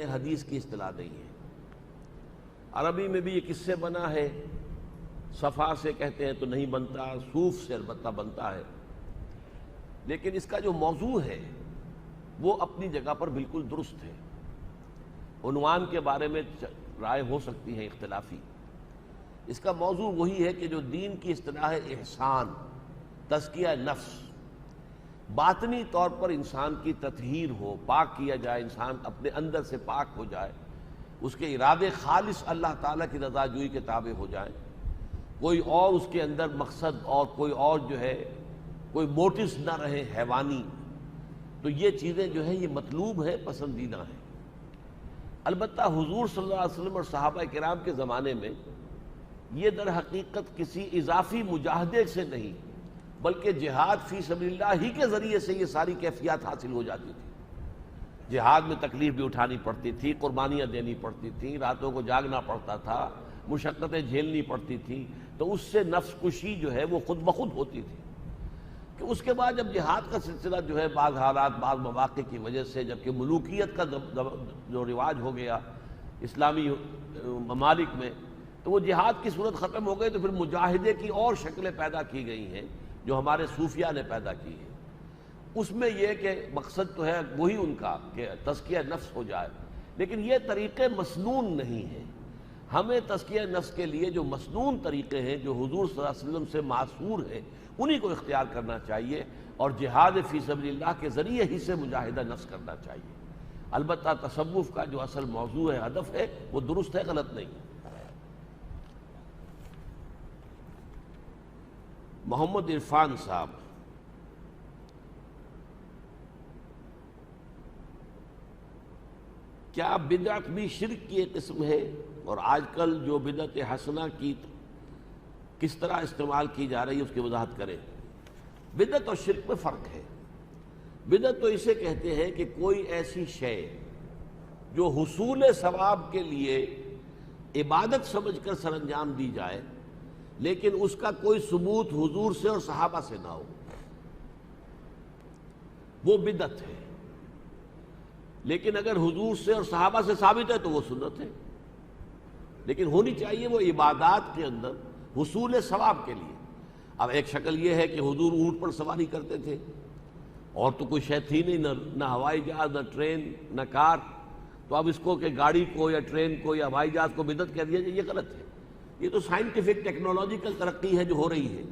حدیث کی اصطلاح نہیں ہے۔ عربی میں بھی یہ کس سے بنا ہے؟ صفا سے کہتے ہیں تو نہیں بنتا، صوف سے البتہ بنتا ہے، لیکن اس کا جو موضوع ہے وہ اپنی جگہ پر بالکل درست ہے۔ عنوان کے بارے میں رائے ہو سکتی ہے اختلافی، اس کا موضوع وہی ہے کہ جو دین کی اصطلاح ہے احسان، تزکیہ نفس، باطنی طور پر انسان کی تطہیر ہو، پاک کیا جائے، انسان اپنے اندر سے پاک ہو جائے، اس کے ارادے خالص اللہ تعالیٰ کی رضا جوئی کے تابع ہو جائیں، کوئی اور اس کے اندر مقصد اور کوئی اور جو ہے کوئی موٹیوز نہ رہے حیوانی، تو یہ چیزیں جو ہیں یہ مطلوب ہیں، پسندیدہ ہیں۔ البتہ حضور صلی اللہ علیہ وسلم اور صحابہ کرام کے زمانے میں یہ در حقیقت کسی اضافی مجاہدے سے نہیں بلکہ جہاد فی سبیل اللہ ہی کے ذریعے سے یہ ساری کیفیات حاصل ہو جاتی تھی۔ جہاد میں تکلیف بھی اٹھانی پڑتی تھی، قربانیاں دینی پڑتی تھیں، راتوں کو جاگنا پڑتا تھا، مشقتیں جھیلنی پڑتی تھیں، تو اس سے نفس کشی جو ہے وہ خود بخود ہوتی تھی۔ کہ اس کے بعد جب جہاد کا سلسلہ جو ہے بعض حالات بعض مواقع کی وجہ سے جبکہ ملوکیت کا جو رواج ہو گیا اسلامی ممالک میں، تو وہ جہاد کی صورت ختم ہو گئی، تو پھر مجاہدے کی اور شکلیں پیدا کی گئی ہیں جو ہمارے صوفیاء نے پیدا کی ہیں۔ اس میں یہ کہ مقصد تو ہے وہی ان کا کہ تزکیہ نفس ہو جائے، لیکن یہ طریقے مسنون نہیں ہیں۔ ہمیں تزکیہ نفس کے لیے جو مسنون طریقے ہیں جو حضور صلی اللہ علیہ وسلم سے معصور ہیں انہی کو اختیار کرنا چاہیے، اور جہاد فی سبیل اللہ کے ذریعے ہی سے مجاہدہ نفس کرنا چاہیے۔ البتہ تصوف کا جو اصل موضوع ہے، ہدف ہے، وہ درست ہے، غلط نہیں۔ محمد عرفان صاحب، کیا بدعت بھی شرک کی ایک قسم ہے؟ اور آج کل جو بدعت حسنہ کی کس طرح استعمال کی جا رہی ہے اس کی وضاحت کریں۔ بدعت اور شرک میں فرق ہے۔ بدعت تو اسے کہتے ہیں کہ کوئی ایسی شے جو حصول ثواب کے لیے عبادت سمجھ کر سر انجام دی جائے لیکن اس کا کوئی ثبوت حضور سے اور صحابہ سے نہ ہو، وہ بدعت ہے۔ لیکن اگر حضور سے اور صحابہ سے ثابت ہے تو وہ سنت ہے، لیکن ہونی چاہیے وہ عبادات کے اندر حصول ثواب کے لیے۔ اب ایک شکل یہ ہے کہ حضور اونٹ پر سواری کرتے تھے، اور تو کوئی شے تھی نہیں، نہ ہوائی جہاز، نہ ٹرین، نہ کار، تو اب اس کو کہ گاڑی کو یا ٹرین کو یا ہوائی جہاز کو بدعت کہہ دیا جائے، یہ غلط ہے۔ یہ تو سائنٹیفک ٹیکنالوجیکل ترقی ہے جو ہو رہی ہے،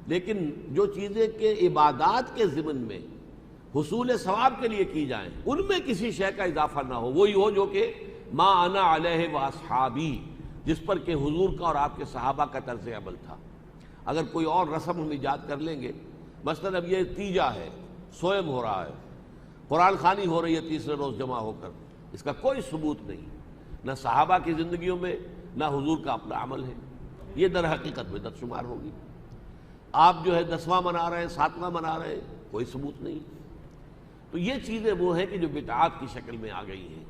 لیکن جو چیزیں کہ عبادات کے ضمن میں حصول ثواب کے لیے کی جائیں ان میں کسی شے کا اضافہ نہ ہو، وہی ہو جو کہ ما انا علیہ واصحابی، جس پر کہ حضور کا اور آپ کے صحابہ کا طرز عمل تھا۔ اگر کوئی اور رسم ہم ایجاد کر لیں گے، مثلا اب یہ تیجا ہے، سوئم ہو رہا ہے، قرآن خوانی ہو رہی ہے تیسرے روز جمع ہو کر، اس کا کوئی ثبوت نہیں، نہ صحابہ کی زندگیوں میں نہ حضور کا اپنا عمل ہے، یہ در حقیقت بدعت شمار ہوگی۔ آپ جو ہے 10واں منا رہے ہیں، 7واں منا رہے ہیں، کوئی ثبوت نہیں۔ تو یہ چیزیں وہ ہیں کہ جو بدعات کی شکل میں آ گئی ہیں،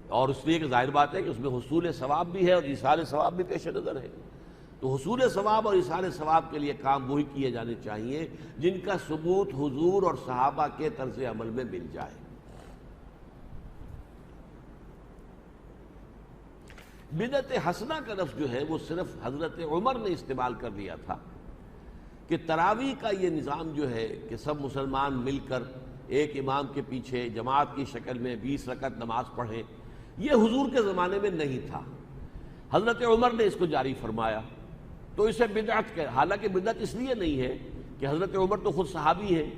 اور اس لیے کہ ظاہر بات ہے کہ اس میں حصول ثواب بھی ہے اور ایصال ثواب بھی پیش نظر ہے۔ تو حصول ثواب اور ایصال ثواب کے لیے کام وہی کیے جانے چاہیے جن کا ثبوت حضور اور صحابہ کے طرز عمل میں مل جائے۔ بدعت حسنہ کا لفظ جو ہے وہ صرف حضرت عمر نے استعمال کر لیا تھا کہ تراویح کا یہ نظام جو ہے کہ سب مسلمان مل کر ایک امام کے پیچھے جماعت کی شکل میں 20 رکعت نماز پڑھیں، یہ حضور کے زمانے میں نہیں تھا۔ حضرت عمر نے اس کو جاری فرمایا تو اسے بدعت کہ حالانکہ بدعت اس لیے نہیں ہے کہ حضرت عمر تو خود صحابی ہیں،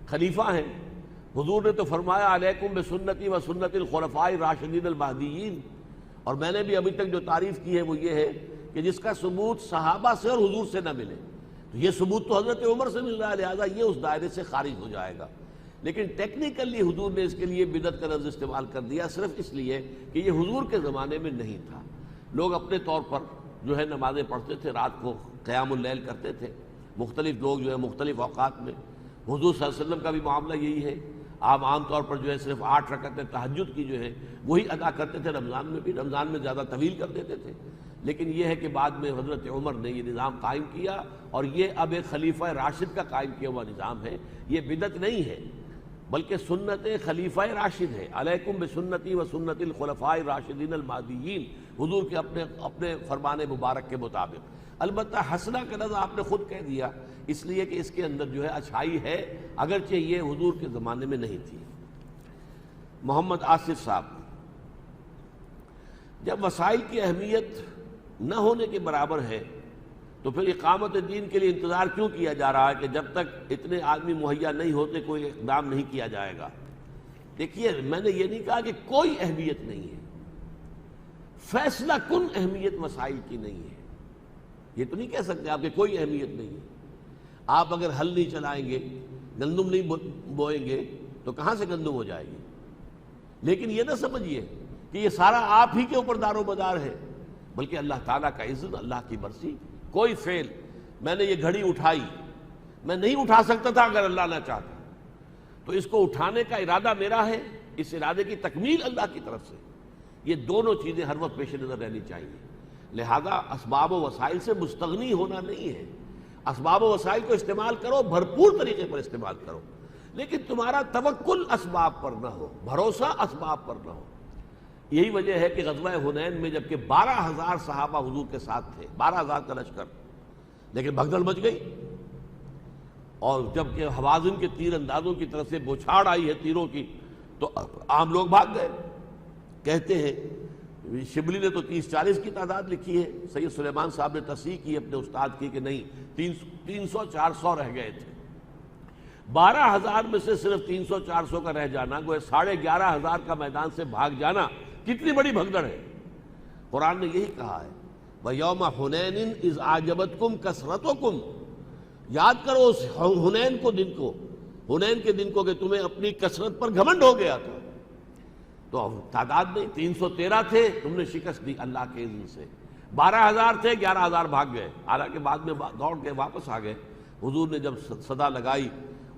خلیفہ ہیں، حضور نے تو فرمایا علیکم بسنتی و سنت الخلفاء الراشدین المہدیین، اور میں نے بھی ابھی تک جو تعریف کی ہے وہ یہ ہے کہ جس کا ثبوت صحابہ سے اور حضور سے نہ ملے، تو یہ ثبوت تو حضرت عمر سے مل رہا ہے، لہٰذا یہ اس دائرے سے خارج ہو جائے گا۔ لیکن ٹیکنیکلی حضور نے اس کے لیے بدعت کا لفظ استعمال کر دیا صرف اس لیے کہ یہ حضور کے زمانے میں نہیں تھا۔ لوگ اپنے طور پر جو ہے نمازیں پڑھتے تھے، رات کو قیام اللیل کرتے تھے، مختلف لوگ جو ہے مختلف اوقات میں۔ حضور صلی اللہ علیہ وسلم کا بھی معاملہ یہی ہے، آپ عام طور پر جو ہے صرف 8 رکعتیں تہجد کی جو ہے وہی ادا کرتے تھے، رمضان میں بھی، رمضان میں زیادہ طویل کر دیتے تھے۔ لیکن یہ ہے کہ بعد میں حضرت عمر نے یہ نظام قائم کیا، اور یہ اب ایک خلیفہ راشد کا قائم کیا ہوا نظام ہے، یہ بدعت نہیں ہے۔ بلکہ سنت خلیفہ راشد ہے، علیکم بسنتی و سنت الخلفاء الراشدین المہدیین، حضور کے اپنے فرمان مبارک کے مطابق۔ البتہ حسنہ کا لفظ آپ نے خود کہہ دیا، اس لیے کہ اس کے اندر جو ہے اچھائی ہے، اگرچہ یہ حضور کے زمانے میں نہیں تھی۔ محمد آصف صاحب، جب وسائل کی اہمیت نہ ہونے کے برابر ہے تو پھر اقامت دین کے لیے انتظار کیوں کیا جا رہا ہے کہ جب تک اتنے آدمی مہیا نہیں ہوتے کوئی اقدام نہیں کیا جائے گا؟ دیکھیے، میں نے یہ نہیں کہا کہ کوئی اہمیت نہیں ہے، فیصلہ کن اہمیت وسائل کی نہیں ہے، یہ تو نہیں کہہ سکتے آپ کہ کوئی اہمیت نہیں ہے۔ آپ اگر ہل نہیں چلائیں گے، گندم نہیں بوئیں گے تو کہاں سے گندم ہو جائے گی؟ لیکن یہ نہ سمجھیے کہ یہ سارا آپ ہی کے اوپر دار و مدار ہے، بلکہ اللہ تعالیٰ کا اذن، اللہ کی مرضی۔ کوئی فعل، میں نے یہ گھڑی اٹھائی، میں نہیں اٹھا سکتا تھا اگر اللہ نہ چاہتا، تو اس کو اٹھانے کا ارادہ میرا ہے، اس ارادے کی تکمیل اللہ کی طرف سے۔ یہ دونوں چیزیں ہر وقت پیش نظر رہنی چاہیے۔ لہذا اسباب و وسائل سے مستغنی ہونا نہیں ہے، اسباب و وسائل کو استعمال کرو، بھرپور طریقے پر استعمال کرو، لیکن تمہارا توکل اسباب پر نہ ہو، بھروسہ اسباب پر نہ ہو۔ یہی وجہ ہے کہ غزوہ حنین میں جبکہ 12,000 صحابہ حضور کے ساتھ تھے، 12,000 کا لشکر، لیکن بھگدڑ مچ گئی، اور جبکہ حوازن کے تیر اندازوں کی طرف سے بوچھاڑ آئی ہے تیروں کی، تو عام لوگ بھاگ گئے۔ کہتے ہیں شبلی نے تو 30-40 کی تعداد لکھی ہے، سید سلیمان صاحب نے تصحیح کی اپنے استاد کی کہ نہیں 300-400 رہ گئے تھے۔ 12,000 میں سے صرف 300-400 کا رہ جانا، گویا 11,500 کا میدان سے بھاگ جانا کتنی بڑی بھگدڑ ہے۔ قرآن نے یہی کہا ہے، وَيَوْمَ حُنَيْنٍ إِذْ أَعْجَبَتْكُمْ كَثْرَتُكُمْ، یاد کرو اس حنین کے دن کو کہ تمہیں اپنی کثرت پر گھمنڈ ہو گیا تھا، تو تعداد میں 313 تھے، تم نے شکست دی اللہ کے اذن سے۔ 12,000 تھے، 11,000 بھاگ گئے، حالانکہ بعد میں دوڑ کے واپس آ گئے۔ حضور نے جب صدا لگائی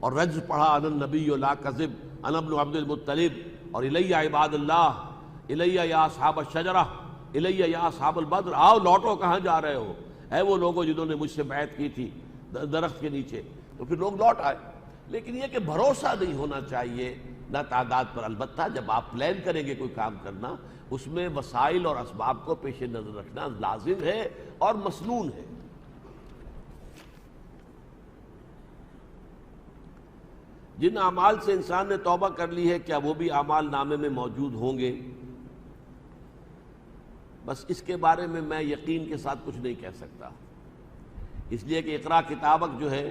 اور رجز پڑھا، انا النبی لا کذب انا ابن عبد المطلب، اور الیہ عباد اللہ، الیہ یا اصحاب الشجرہ، الیہ یا اصحاب البدر، آؤ لوٹو، کہاں جا رہے ہو، اے وہ لوگوں جنہوں نے مجھ سے بیعت کی تھی درخت کے نیچے، تو پھر لوگ لوٹ آئے۔ لیکن یہ کہ بھروسہ نہیں ہونا چاہیے نہ تعداد پر۔ البتہ جب آپ پلان کریں گے کوئی کام کرنا، اس میں وسائل اور اسباب کو پیش نظر رکھنا لازم ہے اور مسنون ہے۔ جن اعمال سے انسان نے توبہ کر لی ہے، کیا وہ بھی اعمال نامے میں موجود ہوں گے؟ بس اس کے بارے میں میں یقین کے ساتھ کچھ نہیں کہہ سکتا، اس لیے کہ اقرا کتابک جو ہے،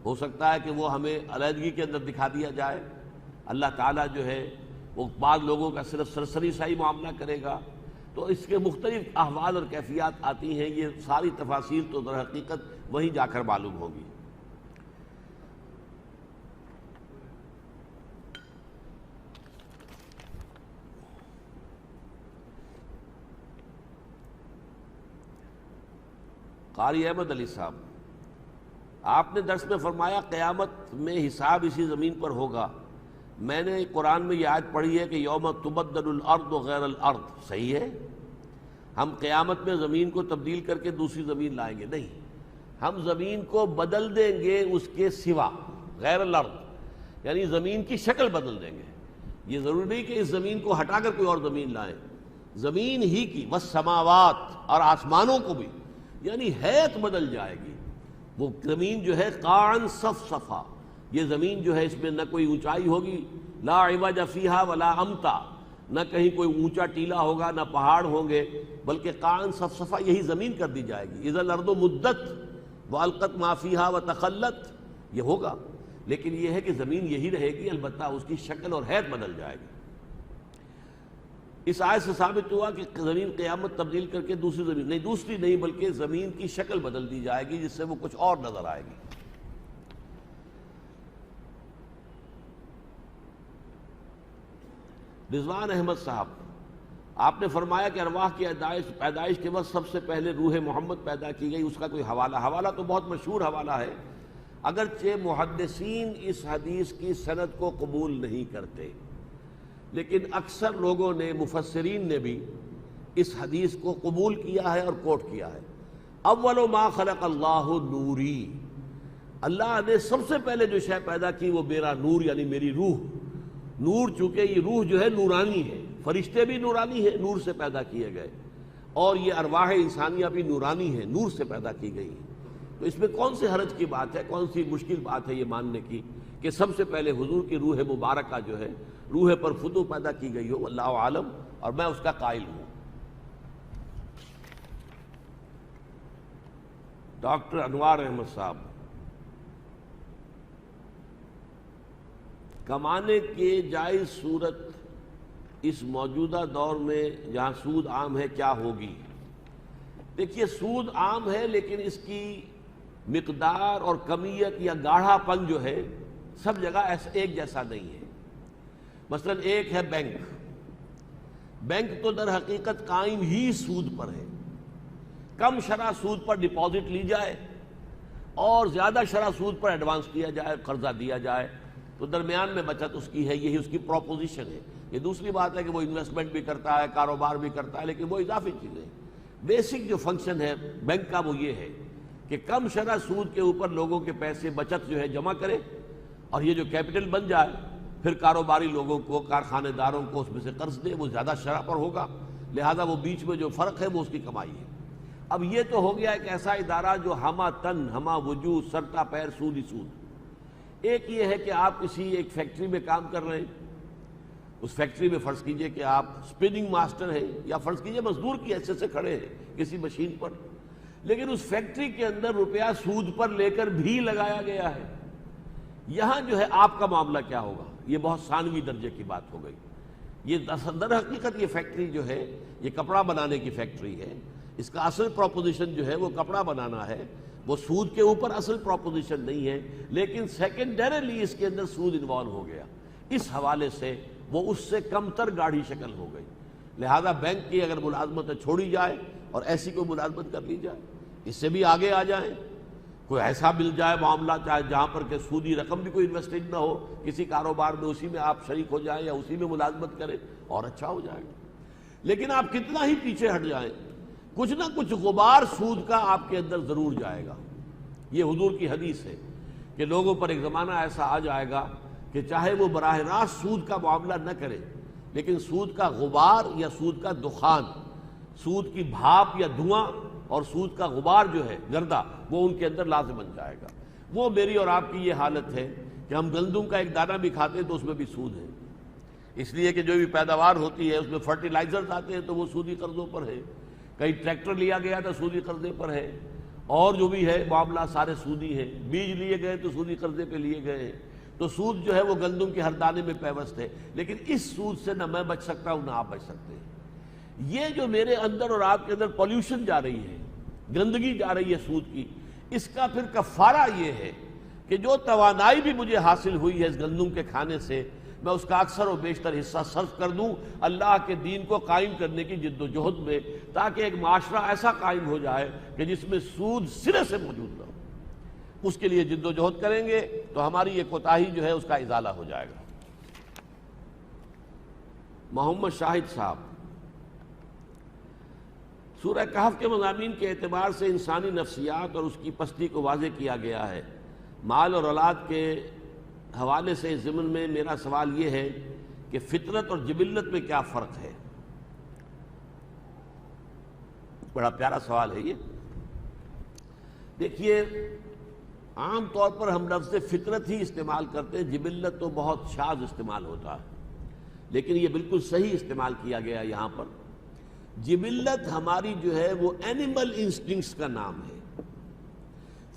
ہو سکتا ہے کہ وہ ہمیں علیحدگی کے اندر دکھا دیا جائے۔ اللہ تعالیٰ جو ہے وہ بعض لوگوں کا صرف سرسری سا ہی معاملہ کرے گا، تو اس کے مختلف احوال اور کیفیات آتی ہیں، یہ ساری تفاصیل تو در حقیقت وہیں جا کر معلوم ہوگی۔ قاری احمد علی صاحب، آپ نے درس میں فرمایا قیامت میں حساب اسی زمین پر ہوگا، میں نے قرآن میں یہ آیت پڑھی ہے کہ یوم تبدل الارض غیر الارض، صحیح ہے؟ ہم قیامت میں زمین کو تبدیل کر کے دوسری زمین لائیں گے؟ نہیں، ہم زمین کو بدل دیں گے اس کے سوا، غیر الارض یعنی زمین کی شکل بدل دیں گے۔ یہ ضروری نہیں کہ اس زمین کو ہٹا کر کوئی اور زمین لائیں، زمین ہی کی، والسماوات، اور آسمانوں کو بھی، یعنی حیت بدل جائے گی۔ وہ زمین جو ہے قاعن صفصفا، یہ زمین جو ہے اس میں نہ کوئی اونچائی ہوگی، لا عوج فیہا ولا امتا، نہ کہیں کوئی اونچا ٹیلا ہوگا، نہ پہاڑ ہوں گے، بلکہ قاعن صفصفا یہی زمین کر دی جائے گی۔ اذا الارض مدت والقت ما فیہا وتخلت، یہ ہوگا، لیکن یہ ہے کہ زمین یہی رہے گی، البتہ اس کی شکل اور حیت بدل جائے گی۔ اس آیت سے ثابت ہوا کہ زمین قیامت تبدیل کر کے دوسری زمین، نہیں دوسری نہیں بلکہ زمین کی شکل بدل دی جائے گی، جس سے وہ کچھ اور نظر آئے گی۔ رضوان احمد صاحب، آپ نے فرمایا کہ ارواح کی پیدائش کے وقت سب سے پہلے روح محمد پیدا کی گئی، اس کا کوئی حوالہ تو بہت مشہور حوالہ ہے، اگرچہ محدثین اس حدیث کی سند کو قبول نہیں کرتے، لیکن اکثر لوگوں نے، مفسرین نے بھی اس حدیث کو قبول کیا ہے اور کوٹ کیا ہے۔ اول ما خلق اللہ نوری، اللہ نے سب سے پہلے جو شے پیدا کی وہ میرا نور یعنی میری روح. نور چونکہ یہ روح جو ہے نورانی ہے، فرشتے بھی نورانی ہیں، نور سے پیدا کیے گئے، اور یہ ارواح انسانیہ بھی نورانی ہیں، نور سے پیدا کی گئی ہیں. تو اس میں کون سے حرج کی بات ہے، کون سی مشکل بات ہے یہ ماننے کی کہ سب سے پہلے حضور کی روح مبارکہ جو ہے روح پر فتو پیدا کی گئی ہو. اللہ عالم، اور میں اس کا قائل ہوں. ڈاکٹر انوار احمد صاحب، کمانے کے جائز صورت اس موجودہ دور میں جہاں سود عام ہے کیا ہوگی؟ دیکھیے سود عام ہے لیکن اس کی مقدار اور کمیت یا گاڑھا پن جو ہے سب جگہ ایک جیسا نہیں ہے. مثلا ایک ہے بینک. بینک تو در حقیقت قائم ہی سود پر ہے. کم شرح سود پر ڈپازٹ لی جائے اور زیادہ شرح سود پر ایڈوانس دیا جائے، قرضہ دیا جائے، تو درمیان میں بچت اس کی ہے، یہی اس کی پروپوزیشن ہے. یہ دوسری بات ہے کہ وہ انویسٹمنٹ بھی کرتا ہے، کاروبار بھی کرتا ہے، لیکن وہ اضافی چیزیں. بیسک جو فنکشن ہے بینک کا وہ یہ ہے کہ کم شرح سود کے اوپر لوگوں کے پیسے بچت جو ہے جمع کرے، اور یہ جو کیپٹل بن جائے پھر کاروباری لوگوں کو، کارخانے داروں کو اس میں سے قرض دے. وہ زیادہ شرح پر ہوگا، لہذا وہ بیچ میں جو فرق ہے وہ اس کی کمائی ہے. اب یہ تو ہو گیا ایک ایسا ادارہ جو ہمہ تن ہمہ وجود سرتا پیر سود ہی سود. ایک یہ ہے کہ آپ کسی ایک فیکٹری میں کام کر رہے ہیں، اس فیکٹری میں فرض کیجئے کہ آپ سپننگ ماسٹر ہیں، یا فرض کیجئے مزدور کی حیثیت سے کھڑے ہیں کسی مشین پر، لیکن اس فیکٹری کے اندر روپیہ سود پر لے کر بھی لگایا گیا ہے. یہاں جو ہے آپ کا معاملہ کیا ہوگا؟ یہ بہت ثانوی درجے کی بات ہو گئی. یہ در حقیقت یہ فیکٹری جو ہے یہ کپڑا بنانے کی فیکٹری ہے. اس کا اصل پروپوزیشن جو ہے وہ کپڑا بنانا ہے، وہ سود کے اوپر اصل پروپوزیشن نہیں ہے، لیکن سیکنڈریلی اس کے اندر سود انوالو ہو گیا. اس حوالے سے وہ اس سے کم تر گاڑھی شکل ہو گئی. لہذا بینک کی اگر ملازمتیں چھوڑی جائے اور ایسی کوئی ملازمت کر لی جائے، اس سے بھی آگے آ جائیں، کوئی ایسا مل جائے معاملہ چاہے جہاں پر کہ سودی رقم بھی کوئی انویسٹڈ نہ ہو کسی کاروبار میں، اسی میں آپ شریک ہو جائیں یا اسی میں ملازمت کریں، اور اچھا ہو جائے گا. لیکن آپ کتنا ہی پیچھے ہٹ جائیں، کچھ نہ کچھ غبار سود کا آپ کے اندر ضرور جائے گا. یہ حضور کی حدیث ہے کہ لوگوں پر ایک زمانہ ایسا آ جائے گا کہ چاہے وہ براہ راست سود کا معاملہ نہ کرے، لیکن سود کا غبار یا سود کا دخان، سود کی بھاپ یا دھواں اور سود کا غبار جو ہے گردہ، وہ ان کے اندر لازم بن جائے گا. وہ میری اور آپ کی یہ حالت ہے کہ ہم گندم کا ایک دانہ بھی کھاتے ہیں تو اس میں بھی سود ہے، اس لیے کہ جو بھی پیداوار ہوتی ہے اس میں فرٹیلائزرز آتے ہیں تو وہ سودی قرضوں پر ہے. کئی ٹریکٹر لیا گیا تو سودی قرضے پر ہے، اور جو بھی ہے معاملہ سارے سودی ہیں. بیج لیے گئے تو سودی قرضے پہ لیے گئے ہیں. تو سود جو ہے وہ گندم کے ہر دانے میں پیوست ہے. لیکن اس سود سے نہ میں بچ سکتا ہوں نہ آپ بچ سکتے ہیں. یہ جو میرے اندر اور آپ کے اندر پولیوشن جا رہی ہے، گندگی جا رہی ہے سود کی، اس کا پھر کفارہ یہ ہے کہ جو توانائی بھی مجھے حاصل ہوئی ہے اس گندم کے کھانے سے، میں اس کا اکثر و بیشتر حصہ صرف کر دوں اللہ کے دین کو قائم کرنے کی جد و جہد میں، تاکہ ایک معاشرہ ایسا قائم ہو جائے کہ جس میں سود سرے سے موجود نہ ہو. اس کے لیے جد و جہد کریں گے تو ہماری یہ کوتاہی جو ہے اس کا ازالہ ہو جائے گا. محمد شاہد صاحب، سورہ کہف کے مضامین کے اعتبار سے انسانی نفسیات اور اس کی پستی کو واضح کیا گیا ہے. مال اور اولاد کے حوالے سے اس ضمن میں میرا سوال یہ ہے کہ فطرت اور جبلت میں کیا فرق ہے؟ بڑا پیارا سوال ہے یہ. دیکھیے عام طور پر ہم لفظ فطرت ہی استعمال کرتے ہیں، جبلت تو بہت شاذ استعمال ہوتا ہے، لیکن یہ بالکل صحیح استعمال کیا گیا یہاں پر. جبلت ہماری جو ہے وہ اینیمل انسٹنکٹس کا نام ہے،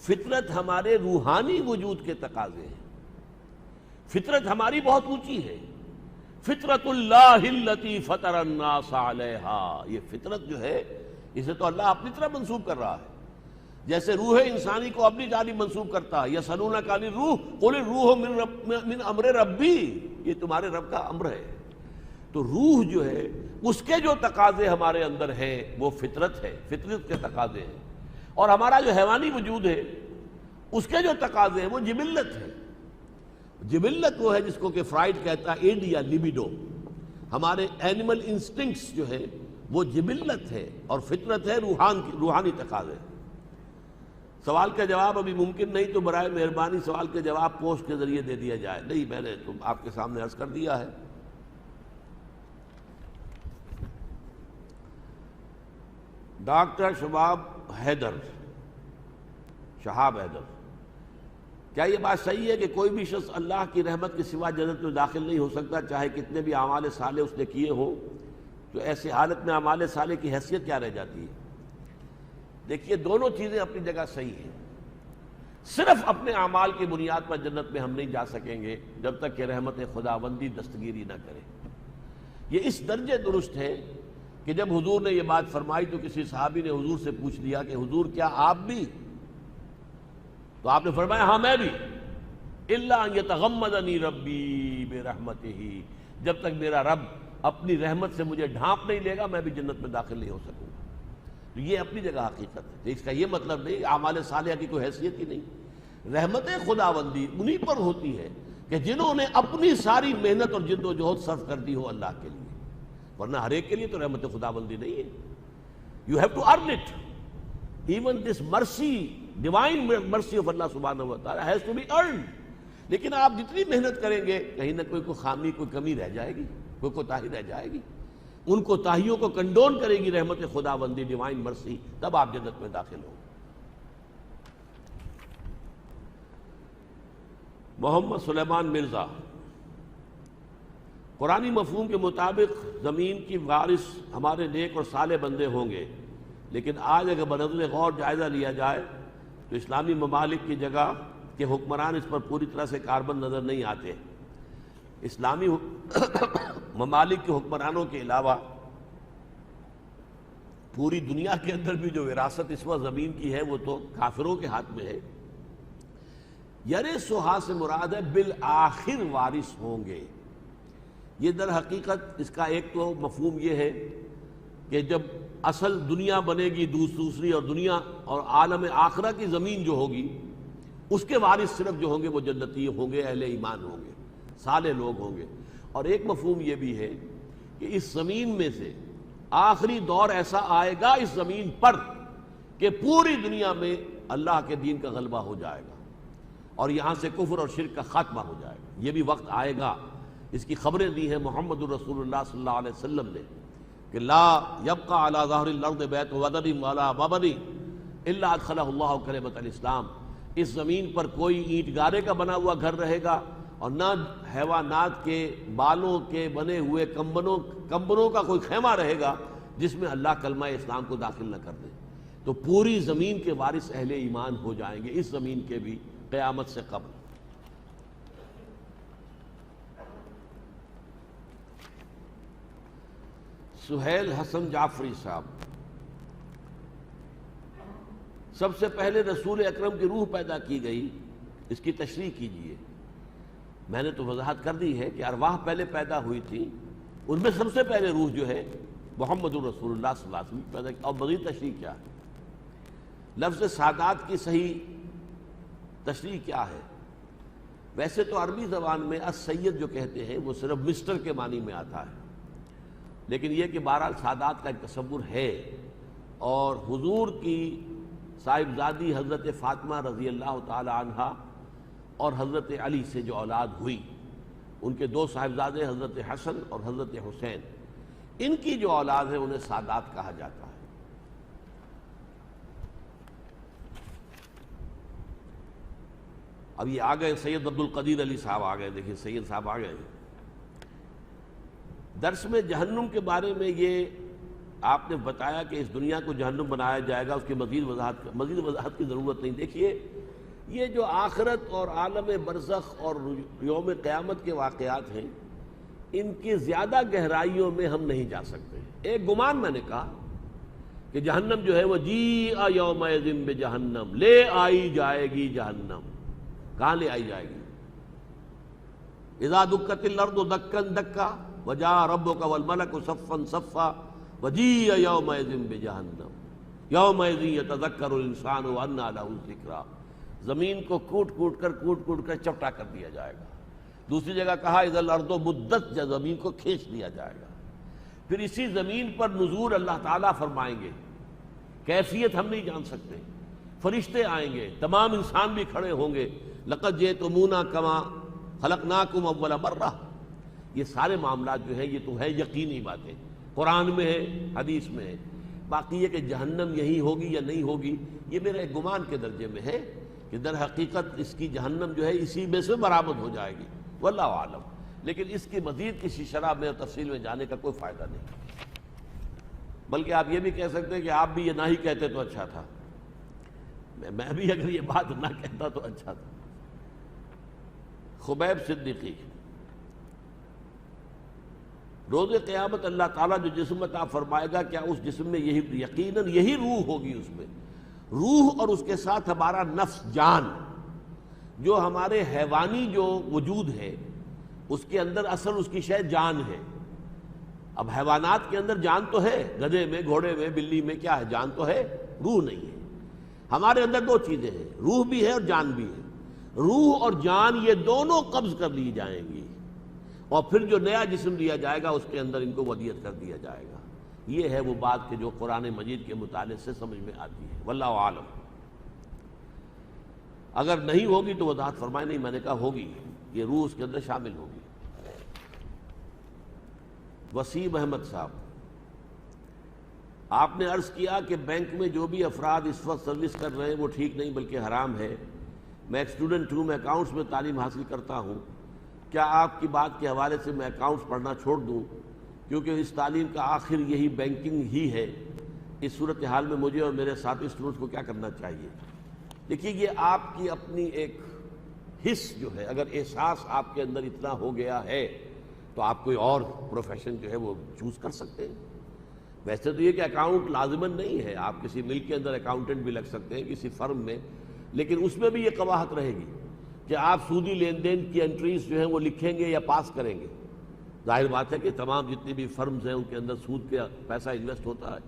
فطرت ہمارے روحانی وجود کے تقاضے ہیں. فطرت ہماری بہت اونچی ہے. فطرت اللہ التی فطر الناس علیہا، یہ فطرت جو ہے اسے تو اللہ اپنی طرح منسوب کر رہا ہے. جیسے روح انسانی کو اپنی جانب منسوب کرتا ہے، یسألونک عن الروح قل الروح من امر ربی، یہ تمہارے رب کا امر ہے. تو روح جو ہے اس کے جو تقاضے ہمارے اندر ہیں وہ فطرت ہے، فطرت کے تقاضے ہیں. اور ہمارا جو حیوانی وجود ہے اس کے جو تقاضے ہیں وہ جبلت ہے. جبلت وہ ہے جس کو کہ فرائڈ کہتا ہے ایڈ یا لیبیڈو. ہمارے اینیمل انسٹنکٹس جو ہے وہ جبلت ہے، اور فطرت ہے روحانی تقاضے. سوال کا جواب ابھی ممکن نہیں تو برائے مہربانی سوال کا جواب پوسٹ کے ذریعے دے دیا جائے. نہیں، میں نے تو آپ کے سامنے عرض کر دیا ہے. ڈاکٹر شہاب حیدر، کیا یہ بات صحیح ہے کہ کوئی بھی شخص اللہ کی رحمت کے سوا جنت میں داخل نہیں ہو سکتا چاہے کتنے بھی اعمال صالح اس نے کیے ہوں؟ تو ایسی حالت میں اعمال صالح کی حیثیت کیا رہ جاتی ہے؟ دیکھیے، دونوں چیزیں اپنی جگہ صحیح ہیں. صرف اپنے اعمال کی بنیاد پر جنت میں ہم نہیں جا سکیں گے جب تک کہ رحمت خداوندی دستگیری نہ کرے. یہ اس درجے درست ہے کہ جب حضور نے یہ بات فرمائی تو کسی صحابی نے حضور سے پوچھ لیا کہ حضور کیا آپ بھی؟ تو آپ نے فرمایا ہاں میں بھی. الا ان یتغمدنی ربی برحمتہ، جب تک میرا رب اپنی رحمت سے مجھے ڈھانپ نہیں لے گا میں بھی جنت میں داخل نہیں ہو سکوں گا. تو یہ اپنی جگہ حقیقت ہے. اس کا یہ مطلب نہیں اعمال صالحہ کی کوئی حیثیت ہی نہیں. رحمت خداوندی انہی پر ہوتی ہے کہ جنہوں نے اپنی ساری محنت اور جد و جہد صرف کر دی ہو اللہ کے لیے، ورنہ ہر ایک کے لیے تو رحمت خداوندی نہیں ہے. You have to earn it. Even this mercy, divine mercy of Allah subhanahu wa ta'ala has to be earned. لیکن آپ جتنی محنت کریں گے کہیں نہ کوئی خامی، کوئی کمی رہ جائے گی، کوئی کوتاہی رہ جائے گی. ان کوتاہیوں کو کنڈون کرے گی رحمت خداوندی، ڈیوائن مرسی، تب آپ جنت میں داخل ہوں. محمد سلیمان مرزا، قرآنی مفہوم کے مطابق زمین کی وارث ہمارے نیک اور صالح بندے ہوں گے، لیکن آج اگر بنظر غور جائزہ لیا جائے تو اسلامی ممالک کی جگہ کے حکمران اس پر پوری طرح سے کاربند نظر نہیں آتے. اسلامی ممالک کے حکمرانوں کے علاوہ پوری دنیا کے اندر بھی جو وراثت اس وقت زمین کی ہے وہ تو کافروں کے ہاتھ میں ہے. یرثھا سے مراد ہے بالآخر وارث ہوں گے. یہ در حقیقت اس کا ایک تو مفہوم یہ ہے کہ جب اصل دنیا بنے گی دوسری اور دنیا اور عالم آخرہ کی زمین جو ہوگی اس کے وارث صرف جو ہوں گے وہ جنتی ہوں گے، اہل ایمان ہوں گے، صالح لوگ ہوں گے. اور ایک مفہوم یہ بھی ہے کہ اس زمین میں سے آخری دور ایسا آئے گا اس زمین پر کہ پوری دنیا میں اللہ کے دین کا غلبہ ہو جائے گا اور یہاں سے کفر اور شرک کا خاتمہ ہو جائے گا. یہ بھی وقت آئے گا. اس کی خبریں دی ہیں محمد الرسول اللہ صلی اللہ علیہ وسلم نے کہ لا یبقى علی ظہر الارض بیت وطن ولا مبنی الا ادخلہ اللہ کلمۃ الاسلام. اس زمین پر کوئی اینٹ گارے کا بنا ہوا گھر رہے گا اور نہ حیوانات کے بالوں کے بنے ہوئے کمبنوں کا کوئی خیمہ رہے گا جس میں اللہ کلمہ اسلام کو داخل نہ کر دے. تو پوری زمین کے وارث اہل ایمان ہو جائیں گے، اس زمین کے بھی، قیامت سے قبل. سہیل حسن جعفری صاحب، سب سے پہلے رسول اکرم کی روح پیدا کی گئی، اس کی تشریح کیجیے. میں نے تو وضاحت کر دی ہے کہ ارواح پہلے پیدا ہوئی تھی، ان میں سب سے پہلے روح جو ہے محمد الرسول اللہ صلی اللہ علیہ وسلم پیدا کی. اور مزید تشریح کیا ہے؟ لفظ سادات کی صحیح تشریح کیا ہے؟ ویسے تو عربی زبان میں السید جو کہتے ہیں وہ صرف مسٹر کے معنی میں آتا ہے، لیکن یہ کہ بہرحال سادات کا ایک تصور ہے. اور حضور کی صاحبزادی حضرت فاطمہ رضی اللہ تعالی عنہا اور حضرت علی سے جو اولاد ہوئی، ان کے دو صاحبزادے حضرت حسن اور حضرت حسین، ان کی جو اولاد ہے انہیں سادات کہا جاتا ہے. اب یہ آ گئے سید عبد القدیر علی صاحب آ گئے. دیکھیں سید صاحب آ گئے. درس میں جہنم کے بارے میں یہ آپ نے بتایا کہ اس دنیا کو جہنم بنایا جائے گا، اس کی مزید وضاحت کی ضرورت نہیں. دیکھیے، یہ جو آخرت اور عالم برزخ اور یوم قیامت کے واقعات ہیں، ان کی زیادہ گہرائیوں میں ہم نہیں جا سکتے. ایک گمان میں نے کہا کہ جہنم جو ہے وہ جیء یومئذ بجہنم، لے آئی جائے گی جہنم. کہاں لے آئی جائے گی؟ اذا دکت الارض دکن دکا وجاء ربک والملک صفا صفا وجیء یومئذ بجہنم یومئذ یتذکر الانسان وانى له الذکریٰ. زمین کو کوٹ کوٹ کر چپٹا کر دیا جائے گا. دوسری جگہ کہا اذا الارض مدت، زمین کو کھینچ دیا جائے گا. پھر اسی زمین پر نزول اللہ تعالیٰ فرمائیں گے، کیفیت ہم نہیں جان سکتے. فرشتے آئیں گے، تمام انسان بھی کھڑے ہوں گے، لقد جئتمونا کما خلقناکم اول مرہ. یہ سارے معاملات جو ہیں یہ تو ہے یقینی باتیں، قرآن میں ہے، حدیث میں ہے. باقی یہ کہ جہنم یہی ہوگی یا نہیں ہوگی، یہ میرے ایک گمان کے درجے میں ہے کہ در حقیقت اس کی جہنم جو ہے اسی میں سے برآمد ہو جائے گی، واللہ عالم. لیکن اس کی مزید کسی شرح میں اور تفصیل میں جانے کا کوئی فائدہ نہیں. بلکہ آپ یہ بھی کہہ سکتے ہیں کہ آپ بھی یہ نہ ہی کہتے تو اچھا تھا، میں بھی اگر یہ بات نہ کہتا تو اچھا تھا. خبیب صدیقی، روز قیامت اللہ تعالیٰ جو جسم عطا فرمائے گا، کیا اس جسم میں یہی یقیناً یہی روح ہوگی؟ اس میں روح اور اس کے ساتھ ہمارا نفس، جان، جو ہمارے حیوانی جو وجود ہے اس کے اندر اصل اس کی شے جان ہے. اب حیوانات کے اندر جان تو ہے، گدھے میں، گھوڑے میں، بلی میں کیا ہے؟ جان تو ہے، روح نہیں ہے. ہمارے اندر دو چیزیں ہیں، روح بھی ہے اور جان بھی ہے. روح اور جان یہ دونوں قبض کر لی جائیں گی، اور پھر جو نیا جسم لیا جائے گا اس کے اندر ان کو ودیعت کر دیا جائے گا. یہ ہے وہ بات کہ جو قرآن مجید کے مطالعے سے سمجھ میں آتی ہے، واللہ عالم. اگر نہیں ہوگی تو وضاحت فرمائے. نہیں، میں نے کہا ہوگی، یہ روح اس کے اندر شامل ہوگی. وسیم احمد صاحب، آپ نے عرض کیا کہ بینک میں جو بھی افراد اس وقت سروس کر رہے ہیں وہ ٹھیک نہیں بلکہ حرام ہے. میں ایک اسٹوڈنٹ ہوں، میں اکاؤنٹس میں تعلیم حاصل کرتا ہوں. کیا آپ کی بات کے حوالے سے میں اکاؤنٹس پڑھنا چھوڑ دوں کیونکہ اس تعلیم کا آخر یہی بینکنگ ہی ہے؟ اس صورتحال میں مجھے اور میرے ساتھی اسٹوڈنٹس کو کیا کرنا چاہیے؟ دیکھیے، یہ آپ کی اپنی ایک حس جو ہے، اگر احساس آپ کے اندر اتنا ہو گیا ہے تو آپ کوئی اور پروفیشن جو ہے وہ چوز کر سکتے ہیں. ویسے تو یہ کہ اکاؤنٹ لازماً نہیں ہے، آپ کسی ملک کے اندر اکاؤنٹنٹ بھی لگ سکتے ہیں کسی فرم میں، لیکن اس میں بھی یہ قباحت رہے گی کہ آپ سودی لین دین کی انٹریز جو ہیں وہ لکھیں گے یا پاس کریں گے. ظاہر بات ہے کہ تمام جتنی بھی فرمز ہیں ان کے اندر سود کا پیسہ انویسٹ ہوتا ہے.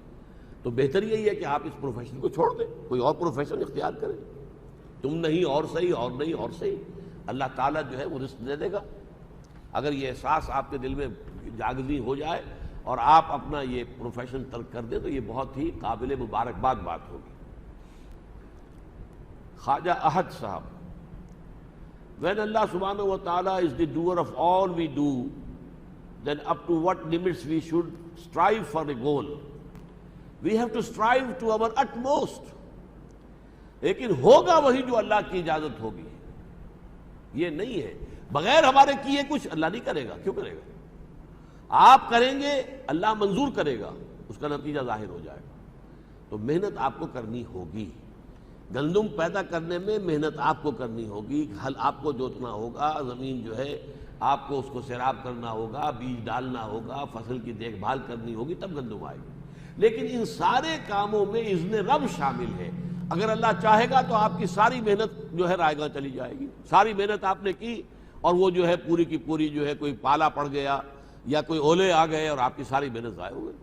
تو بہتر یہی ہے کہ آپ اس پروفیشن کو چھوڑ دیں، کوئی اور پروفیشن اختیار کریں. تم نہیں اور صحیح، اور نہیں اور صحیح، اللہ تعالیٰ جو ہے وہ رزق دے دے گا. اگر یہ احساس آپ کے دل میں جاگزی ہو جائے اور آپ اپنا یہ پروفیشن ترک کر دیں تو یہ بہت ہی قابل مبارکباد بات ہوگی. خواجہ احد صاحب، when Allah subhanahu wa ta'ala is the doer of all we do, then up to what limits we should strive for a goal? We have to strive to our utmost. لیکن ہوگا وہی جو اللہ کی اجازت ہوگی. یہ نہیں ہے بغیر ہمارے کیے کچھ اللہ نہیں کرے گا. کیوں کرے گا؟ آپ کریں گے، اللہ منظور کرے گا، اس کا نتیجہ ظاہر ہو جائے گا. تو محنت آپ کو کرنی ہوگی. گندم پیدا کرنے میں محنت آپ کو کرنی ہوگی، ہل آپ کو جوتنا ہوگا، زمین جو ہے آپ کو اس کو سیراب کرنا ہوگا، بیج ڈالنا ہوگا، فصل کی دیکھ بھال کرنی ہوگی، تب گندم آئے گی. لیکن ان سارے کاموں میں اذن رب شامل ہے. اگر اللہ چاہے گا تو آپ کی ساری محنت جو ہے رائے گاں چلی جائے گی. ساری محنت آپ نے کی اور وہ جو ہے پوری کی پوری جو ہے کوئی پالا پڑ گیا یا کوئی اولے آ گئے اور آپ کی ساری محنت ضائع ہو گئی.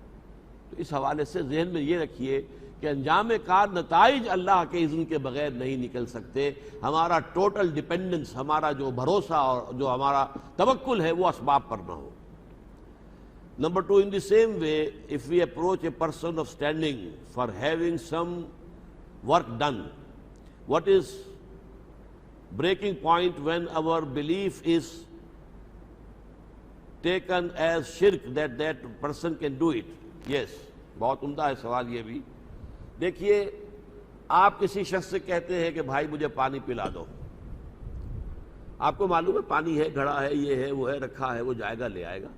تو اس حوالے سے ذہن میں یہ رکھیے کہ انجام کار نتائج اللہ کے اذن کے بغیر نہیں نکل سکتے. ہمارا ٹوٹل ڈیپینڈنس، ہمارا جو بھروسہ اور جو ہمارا توکل ہے وہ اسباب پر نہ ہو. Number 2, in the same way, if we approach a person of standing for having some work done, what is breaking point when our belief is taken as shirk that that person can do it? Yes, بہت عمدہ ہے سوال یہ بھی. دیکھیے، آپ کسی شخص سے کہتے ہیں کہ بھائی مجھے پانی پلا دو. آپ کو معلوم ہے پانی ہے، گھڑا ہے، یہ ہے، وہ ہے، رکھا ہے، وہ جائے گا لے آئے گا.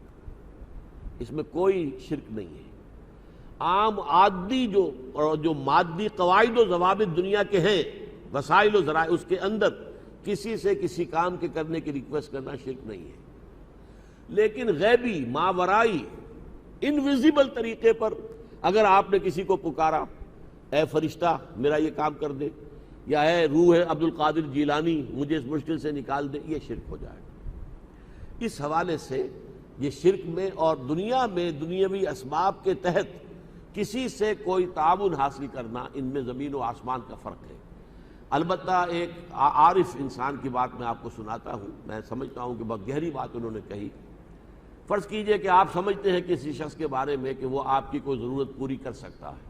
اس میں کوئی شرک نہیں ہے. عام عادی جو مادی قواعد و ضوابط دنیا کے ہیں، وسائل و ذرائع، اس کے اندر کسی سے کسی کام کے کرنے کی ریکویسٹ کرنا شرک نہیں ہے. لیکن غیبی، ماورائی، انویزیبل طریقے پر اگر آپ نے کسی کو پکارا، اے فرشتہ میرا یہ کام کر دے، یا اے روح عبد القادر جیلانی مجھے اس مشکل سے نکال دے، یہ شرک ہو جائے گا. اس حوالے سے یہ شرک میں اور دنیا میں دنیاوی اسباب کے تحت کسی سے کوئی تعاون حاصل کرنا، ان میں زمین و آسمان کا فرق ہے. البتہ ایک عارف انسان کی بات میں آپ کو سناتا ہوں، میں سمجھتا ہوں کہ بہت گہری بات انہوں نے کہی. فرض کیجئے کہ آپ سمجھتے ہیں کسی شخص کے بارے میں کہ وہ آپ کی کوئی ضرورت پوری کر سکتا ہے،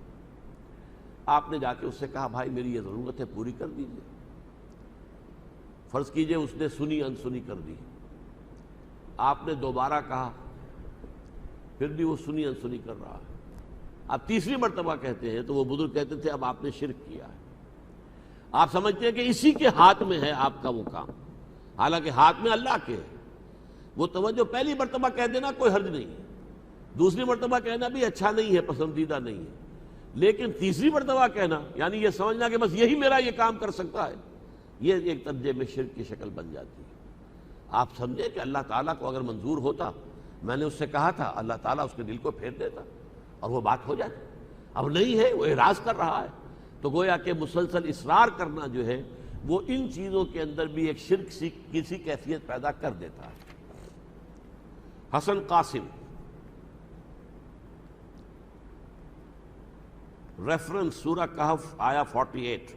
آپ نے جا کے اس سے کہا بھائی میری یہ ضرورت ہے پوری کر دیجیے. فرض کیجئے اس نے سنی انسنی کر دی, آپ نے دوبارہ کہا, پھر بھی وہ سنی انسنی کر رہا ہے. آپ تیسری مرتبہ کہتے ہیں تو وہ بزرگ کہتے تھے اب آپ نے شرک کیا ہے. آپ سمجھتے ہیں کہ اسی کے ہاتھ میں ہے آپ کا وہ کام, حالانکہ ہاتھ میں اللہ کے ہے. وہ توجہ پہلی مرتبہ کہہ دینا کوئی حرج نہیں ہے, دوسری مرتبہ کہنا بھی اچھا نہیں ہے, پسندیدہ نہیں ہے, لیکن تیسری مرتبہ کہنا یعنی یہ سمجھنا کہ بس یہی میرا یہ کام کر سکتا ہے, یہ ایک درجے میں شرک کی شکل بن جاتی ہے. آپ سمجھیں کہ اللہ تعالیٰ کو اگر منظور ہوتا, میں نے اس سے کہا تھا, اللہ تعالیٰ اس کے دل کو پھیر دیتا اور وہ بات ہو جاتی. اب نہیں ہے, وہ اعراض کر رہا ہے, تو گویا کہ مسلسل اصرار کرنا جو ہے وہ ان چیزوں کے اندر بھی ایک شرک کسی کیفیت پیدا کر دیتا ہے. حسن قاسم, ریفرنس سورہ کہف آیا 48.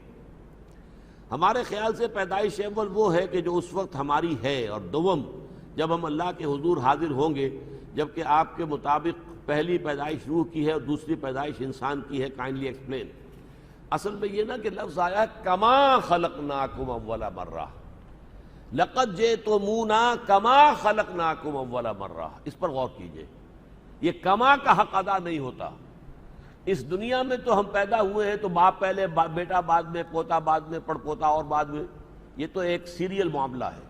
ہمارے خیال سے پیدائش اول وہ ہے کہ جو اس وقت ہماری ہے, اور دوم جب ہم اللہ کے حضور حاضر ہوں گے, جبکہ آپ کے مطابق پہلی پیدائش روح کی ہے اور دوسری پیدائش انسان کی ہے. Kindly explain. اصل میں یہ نا کہ لفظ آیا کما خلقناکم اول مرہ, لقد جئتمونا کما خلقناکم اول مرہ. اس پر غور کیجئے, یہ کما کا حق ادا نہیں ہوتا. اس دنیا میں تو ہم پیدا ہوئے ہیں تو باپ پہلے, بیٹا بعد میں, پوتا بعد میں, پڑپوتا اور بعد میں, یہ تو ایک سیریل معاملہ ہے.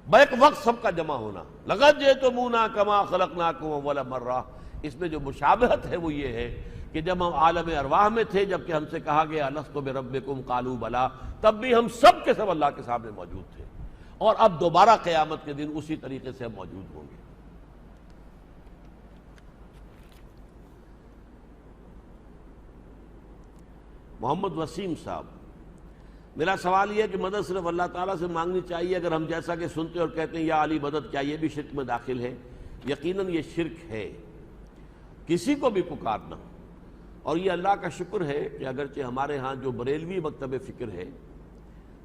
بیک وقت سب کا جمع ہونا. لقد جئتمونا کما خلقناکم اول مرہ. اس میں جو مشابہت ہے وہ یہ ہے کہ جب ہم عالم ارواح میں تھے, جبکہ ہم سے کہا گیا الست بربکم قالوا بلا, تب بھی ہم سب کے سب اللہ کے سامنے موجود تھے, اور اب دوبارہ قیامت کے دن اسی طریقے سے ہم موجود ہوں گے. محمد وسیم صاحب, میرا سوال یہ ہے کہ مدد صرف اللہ تعالیٰ سے مانگنی چاہیے, اگر ہم جیسا کہ سنتے اور کہتے ہیں یا علی مدد, کیا یہ بھی شرک میں داخل ہے؟ یقیناً یہ شرک ہے, کسی کو بھی پکارنا. اور یہ اللہ کا شکر ہے کہ اگرچہ ہمارے ہاں جو بریلوی مکتب فکر ہے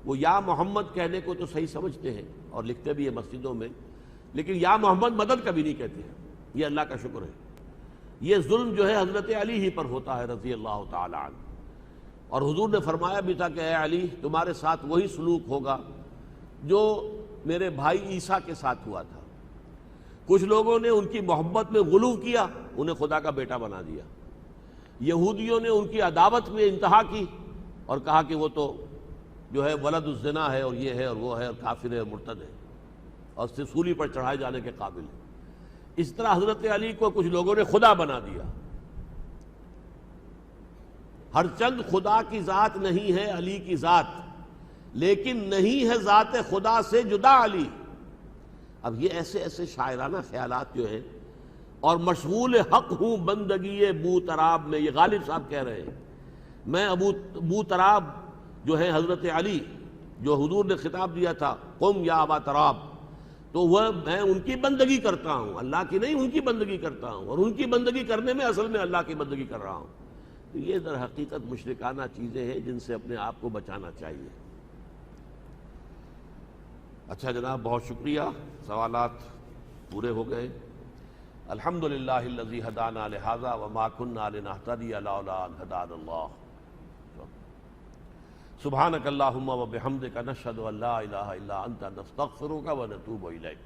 وہ یا محمد کہنے کو تو صحیح سمجھتے ہیں اور لکھتے بھی ہیں مسجدوں میں, لیکن یا محمد مدد کبھی نہیں کہتے ہیں. یہ اللہ کا شکر ہے. یہ ظلم جو ہے حضرت علی ہی پر ہوتا ہے رضی اللہ تعالی عنہ, اور حضور نے فرمایا بھی تھا کہ اے علی تمہارے ساتھ وہی سلوک ہوگا جو میرے بھائی عیسیٰ کے ساتھ ہوا تھا. کچھ لوگوں نے ان کی محبت میں غلو کیا, انہیں خدا کا بیٹا بنا دیا. یہودیوں نے ان کی عداوت میں انتہا کی اور کہا کہ وہ تو جو ہے ولد الزنا ہے, اور یہ ہے اور وہ ہے, اور کافر ہے اور مرتد ہے, اور سولی پر چڑھائے جانے کے قابل ہے. اس طرح حضرت علی کو کچھ لوگوں نے خدا بنا دیا. ہر چند خدا کی ذات نہیں ہے علی کی ذات, لیکن نہیں ہے ذات خدا سے جدا علی. اب یہ ایسے ایسے شاعرانہ خیالات جو ہیں, اور مشغول حق ہوں بندگی بو تراب میں, یہ غالب صاحب کہہ رہے ہیں. میں ابو تراب جو ہے حضرت علی, جو حضور نے خطاب دیا تھا قم یا ابا تراب, تو وہ میں ان کی بندگی کرتا ہوں, اللہ کی نہیں, ان کی بندگی کرتا ہوں, اور ان کی بندگی کرنے میں اصل میں اللہ کی بندگی کر رہا ہوں. تو یہ در حقیقت مشرکانہ چیزیں ہیں جن سے اپنے آپ کو بچانا چاہیے. اچھا جناب, بہت شکریہ, سوالات پورے ہو گئے. الحمدللہ الذی ہدانا لہذا وما کنا لنہتدی لولا ان ہدانا اللہ. سبحانک اللہم وبحمدک نشہد ان لا الہ الا انت نستغفرک ونتوب الیک.